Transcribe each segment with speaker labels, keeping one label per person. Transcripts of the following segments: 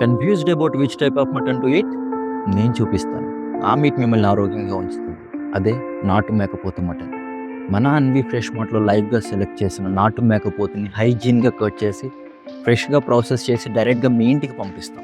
Speaker 1: Confused about which type of mutton to eat? నేను చూపిస్తాను. ఆ మీట్ మిమ్మల్ని ఆరోగ్యంగా ఉంచుతుంది. అదే నాటు మేకపోతు మటన్. మన అన్వి ఫ్రెష్ మార్ట్లో లైవ్గా సెలెక్ట్ చేసిన నాటు మేకపోతుని హైజీన్గా కట్ చేసి ఫ్రెష్గా ప్రాసెస్ చేసి డైరెక్ట్గా మీ ఇంటికి పంపిస్తాం.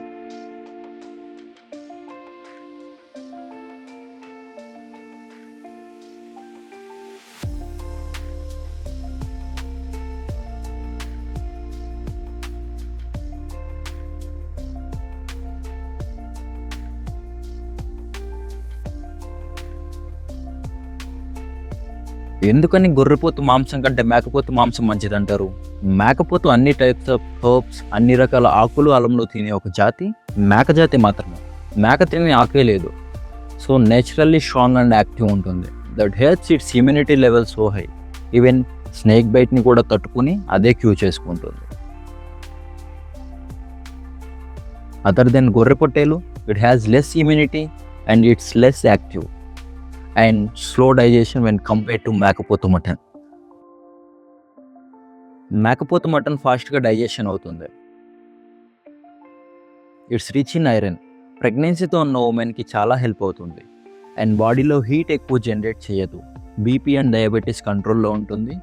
Speaker 1: ఎందుకని గొర్రెపోతు మాంసం కంటే మేకపోతు మాంసం మంచిదంటారు? మేకపోతు అన్ని టైప్స్ ఆఫ్ హర్బ్స్, అన్ని రకాల ఆకులు అలంలో తినే ఒక జాతి మేక జాతి మాత్రమే. మేక తినే ఆకే లేదు. So naturally strong and active ఉంటుంది. That helps its immunity level so high. Even snake బైట్ని కూడా తట్టుకుని అదే క్యూ చేసుకుంటుంది. అదర్ దెన్ గొర్రె పొట్టేలు, it has less immunity and it's less active and slow digestion when compared to మేకపోతు మటన్. మేకపోతు మటన్ ఫాస్ట్గా డైజెషన్ అవుతుంది. It's rich in iron. ప్రెగ్నెన్సీతో ఉన్న ఉమెన్కి చాలా హెల్ప్ అవుతుంది. అండ్ బాడీలో హీట్ ఎక్కువ జనరేట్ చేయదు. బీపీ అండ్ డయాబెటీస్ కంట్రోల్లో ఉంటుంది.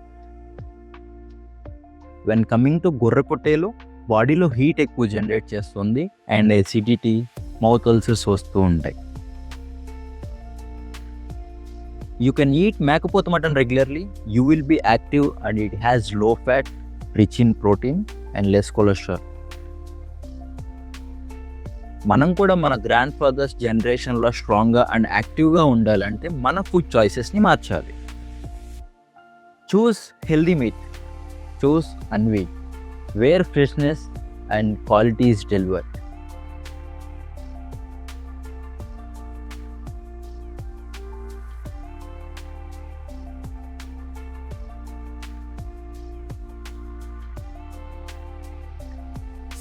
Speaker 1: వెన్ కమింగ్ టు గొర్రె పొట్టేలు, బాడీలో హీట్ ఎక్కువ జనరేట్ చేస్తుంది అండ్ ఎసిడిటీ, మౌత్ అల్సర్స్ వస్తూ ఉంటాయి. You can eat మేకపోతు mutton regularly. You will be active and it has low fat, rich in protein and less cholesterol. మనం కూడా మన గ్రాండ్ ఫాదర్స్ జనరేషన్లో స్ట్రాంగ్గా అండ్ యాక్టివ్గా ఉండాలంటే మన ఫుడ్ చాయిసెస్ని మార్చాలి. Choose healthy meat, choose Anvi, where freshness and quality is delivered.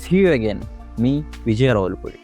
Speaker 1: See you again. Me, Vijay Rawalpudi.